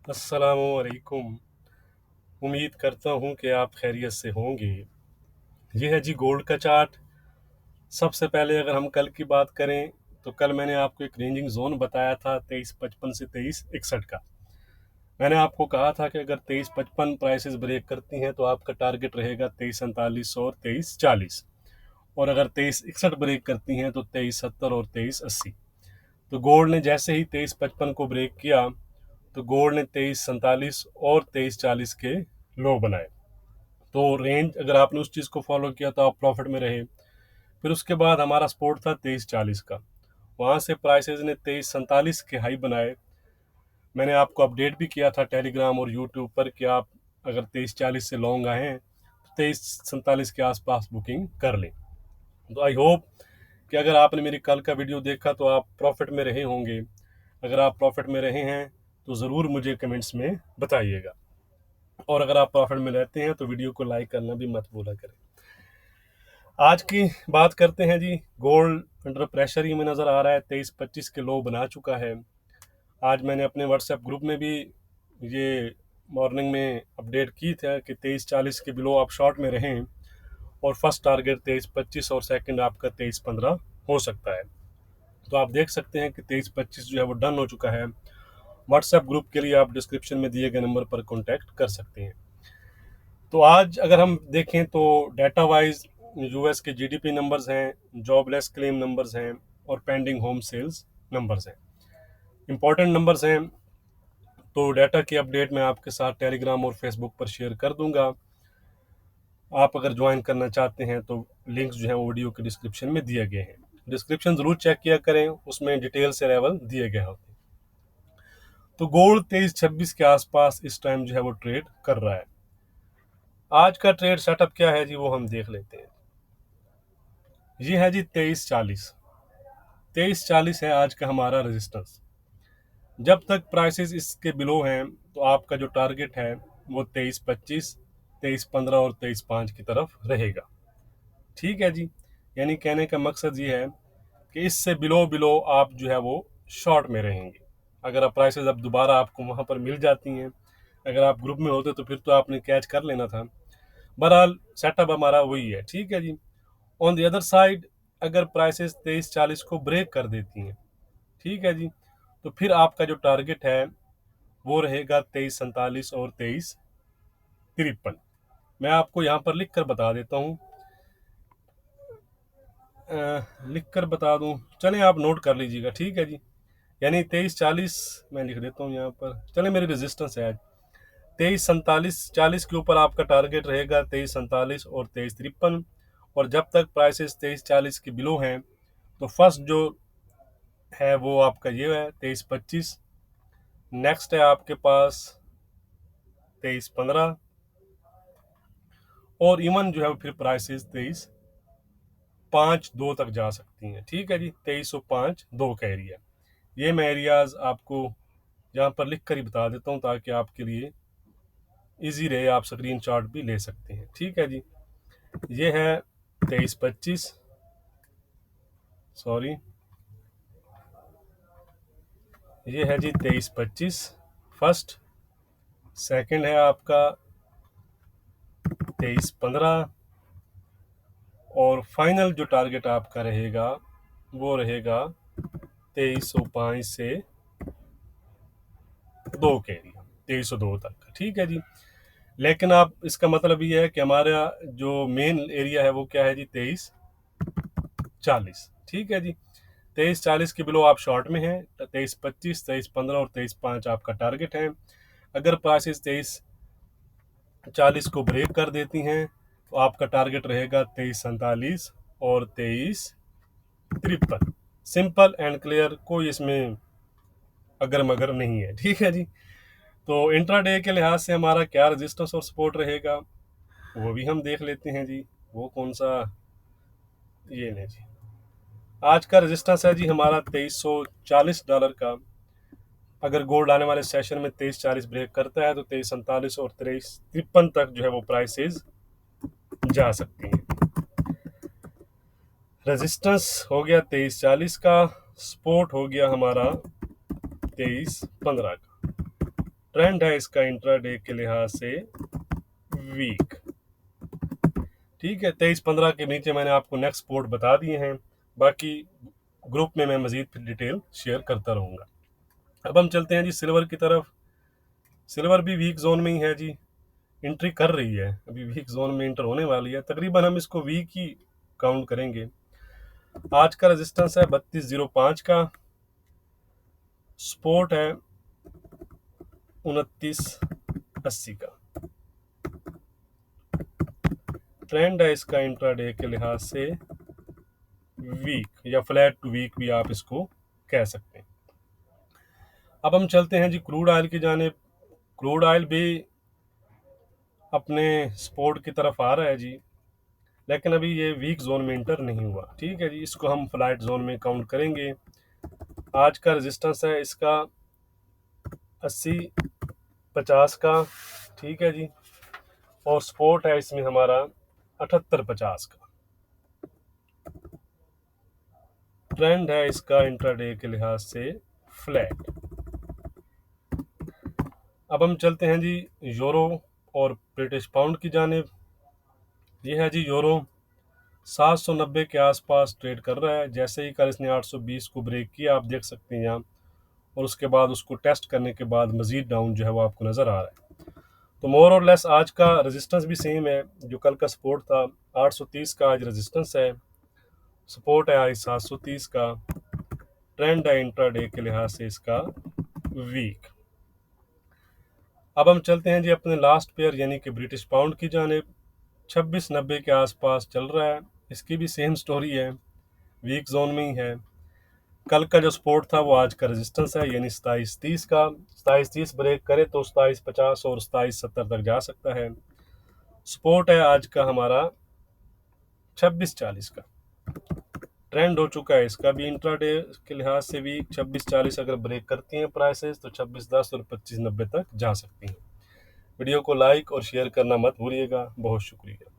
अस्सलामुअलैकुम। उम्मीद करता हूँ कि आप खैरियत से होंगे। ये है जी गोल्ड का चार्ट। सबसे पहले अगर हम कल की बात करें तो कल मैंने आपको एक रेंजिंग जोन बताया था 2355 से 2361 का। मैंने आपको कहा था कि अगर 2355 प्राइसेस ब्रेक करती हैं तो आपका टारगेट रहेगा 2347 और 2340, और अगर 2361 ब्रेक करती हैं तो 2370 और 2380। तो गोल्ड ने जैसे ही 2355 को ब्रेक किया तो गोल्ड ने 2347 और 2340 के लो बनाए। तो रेंज अगर आपने उस चीज़ को फॉलो किया तो आप प्रॉफिट में रहे। फिर उसके बाद हमारा सपोर्ट था 2340 का। वहाँ से प्राइसेस ने 2347 के हाई बनाए। मैंने आपको अपडेट भी किया था टेलीग्राम और यूट्यूब पर कि आप अगर 2340 से लॉन्ग आए हैं तो 2347 के आसपास बुकिंग कर लें। तो आई होप कि अगर आपने मेरी कल का वीडियो देखा तो आप प्रॉफिट में रहे होंगे। अगर आप प्रॉफिट में रहे हैं तो ज़रूर मुझे कमेंट्स में बताइएगा, और अगर आप प्रॉफिट में रहते हैं तो वीडियो को लाइक करना भी मत भूला करें। आज की बात करते हैं जी। गोल्ड अंडर प्रेशर ही में नज़र आ रहा है, 23-25 के लो बना चुका है। आज मैंने अपने व्हाट्सएप ग्रुप में भी ये मॉर्निंग में अपडेट की था कि 23-40 के बिलो आप शॉर्ट में रहें, और फर्स्ट टारगेट 23-25 और सेकंड आपका 23-15 हो सकता है। तो आप देख सकते हैं कि 23-25 जो है वो डन हो चुका है। व्हाट्सएप ग्रुप के लिए आप डिस्क्रिप्शन में दिए गए नंबर पर कॉन्टैक्ट कर सकते हैं। तो आज अगर हम देखें तो डाटा वाइज यूएस के जीडीपी नंबर्स हैं, जॉबलेस क्लेम नंबर्स हैं, और पेंडिंग होम सेल्स नंबर्स हैं। इंपॉर्टेंट नंबर्स हैं। तो डाटा की अपडेट मैं आपके साथ टेलीग्राम और फेसबुक पर शेयर कर दूंगा। आप अगर ज्वाइन करना चाहते हैं तो लिंक्स जो है वो वीडियो के डिस्क्रिप्शन में दिए गए हैं। डिस्क्रिप्शन ज़रूर चेक किया करें, उसमें डिटेल से लेवल दिए गए होते हैं। तो गोल्ड 23-26 के आसपास इस टाइम जो है वो ट्रेड कर रहा है। आज का ट्रेड सेटअप क्या है जी, वो हम देख लेते हैं। ये है जी 23-40 है आज का हमारा रेजिस्टेंस। जब तक प्राइसेस इसके बिलो हैं तो आपका जो टारगेट है वो 23-25, 23-15 और 23-5 की तरफ रहेगा। ठीक है जी। यानी कहने का मकसद ये है कि इससे बिलो बिलो आप जो है वो शॉर्ट में रहेंगे। अगर आप प्राइसेस अब दोबारा आपको वहाँ पर मिल जाती हैं, अगर आप ग्रुप में होते तो फिर तो आपने कैच कर लेना था। बहरहाल सेटअप हमारा वही है। ठीक है जी। ऑन द अदर साइड अगर प्राइसेस 23-40 को ब्रेक कर देती हैं, ठीक है जी, तो फिर आपका जो टारगेट है वो रहेगा 23-47 और 23-53। मैं आपको यहाँ पर लिख कर बता देता हूँ, लिख कर बता दूँ, चलें आप नोट कर लीजिएगा। ठीक है जी। यानी 23-40 मैं लिख देता हूँ यहाँ पर। चलें, मेरी रेजिस्टेंस है आज 23-47-40 के ऊपर आपका टारगेट रहेगा 23-47 और 23-53। और जब तक प्राइसेस 23-40 के बिलो हैं तो फर्स्ट जो है वो आपका ये है 23-25। नेक्स्ट है आपके पास 23-15, और इवन जो है फिर प्राइसेस 23-5-2 तक जा सकती हैं। ठीक है जी। 2305-2 का एरिया, ये मैं एरियाज आपको यहाँ पर लिख कर ही बता देता हूँ ताकि आपके लिए इजी रहे, आप स्क्रीन शॉट भी ले सकते हैं। ठीक है जी। ये है 23-25, सॉरी, ये है जी 23-25 फर्स्ट। सेकंड है आपका 23-15, और फाइनल जो टारगेट आपका रहेगा वो रहेगा 2305 से 2 के एरिया, 2302 तक का। ठीक है जी। लेकिन आप इसका मतलब ये है कि हमारा जो मेन एरिया है वो क्या है जी, 23-40। ठीक है जी। 23-40 के बिलो आप शॉर्ट में हैं। 23-25, 23-15 और 23-5 आपका टारगेट है। अगर प्राइसेस 23-40 को ब्रेक कर देती हैं तो आपका टारगेट रहेगा 23-47 और 23-53। सिंपल एंड क्लियर, कोई इसमें अगर मगर नहीं है। ठीक है जी। तो इंट्राडे के लिहाज से हमारा क्या रेजिस्टेंस और सपोर्ट रहेगा वो भी हम देख लेते हैं जी। वो कौन सा, ये नहीं जी। आज का रेजिस्टेंस है जी हमारा $2340 का। अगर गोल्ड आने वाले सेशन में 23-40 ब्रेक करता है तो 23-47 और 23-53 तक जो है वो प्राइसेस जा सकती हैं। रेजिस्टेंस हो गया 23-40 का, सपोर्ट हो गया हमारा 23-15 का। ट्रेंड है इसका इंट्राडे के लिहाज से वीक। ठीक है, 23-15 के नीचे मैंने आपको नेक्स्ट स्पोर्ट बता दिए हैं, बाकी ग्रुप में मैं मजीद फिर डिटेल शेयर करता रहूँगा। अब हम चलते हैं जी सिल्वर की तरफ। सिल्वर भी वीक जोन में ही है जी, एंट्री कर रही है, अभी वीक जोन में एंटर होने वाली है, तकरीबन हम इसको वीक ही काउंट करेंगे। आज का रेजिस्टेंस है 3205 का, सपोर्ट है 2980 का, ट्रेंड है इसका इंट्राडे के लिहाज से वीक या फ्लैट टू वीक भी आप इसको कह सकते हैं। अब हम चलते हैं जी क्रूड ऑयल की जानिब। क्रूड ऑयल भी अपने सपोर्ट की तरफ आ रहा है जी, लेकिन अभी ये वीक जोन में इंटर नहीं हुआ। ठीक है जी, इसको हम फ्लैट जोन में काउंट करेंगे। आज का रेजिस्टेंस है इसका 80-50 का, ठीक है जी, और सपोर्ट है इसमें हमारा 78-50 का, ट्रेंड है इसका इंट्राडे के लिहाज से फ्लैट। अब हम चलते हैं जी यूरो और ब्रिटिश पाउंड की जानिब। ये है जी यूरो 790 के आसपास ट्रेड कर रहा है। जैसे ही कल इसने 820 को ब्रेक किया, आप देख सकते हैं यहाँ, और उसके बाद उसको टेस्ट करने के बाद मजीद डाउन जो है वो आपको नज़र आ रहा है। तो मोर और लेस आज का रेजिस्टेंस भी सेम है, जो कल का सपोर्ट था 830 का आज रेजिस्टेंस है, सपोर्ट है आज 730 का, ट्रेंड है इंट्राडे के लिहाज से इसका वीक। अब हम चलते हैं जी अपने लास्ट पेयर यानी कि ब्रिटिश पाउंड की जानिब। 2690 के आसपास चल रहा है, इसकी भी सेम स्टोरी है, वीक जोन में ही है। कल का जो सपोर्ट था वो आज का रेजिस्टेंस है, यानी 2730 का। 2730 ब्रेक करे तो 2750 और 2770 तक जा सकता है। सपोर्ट है आज का हमारा 2640 का, ट्रेंड हो चुका है इसका भी इंट्राडे के लिहाज से भी। 2640 अगर ब्रेक करती हैं प्राइसेस तो 2610 और 2590 तक जा सकती हैं। वीडियो को लाइक और शेयर करना मत भूलिएगा। बहुत शुक्रिया।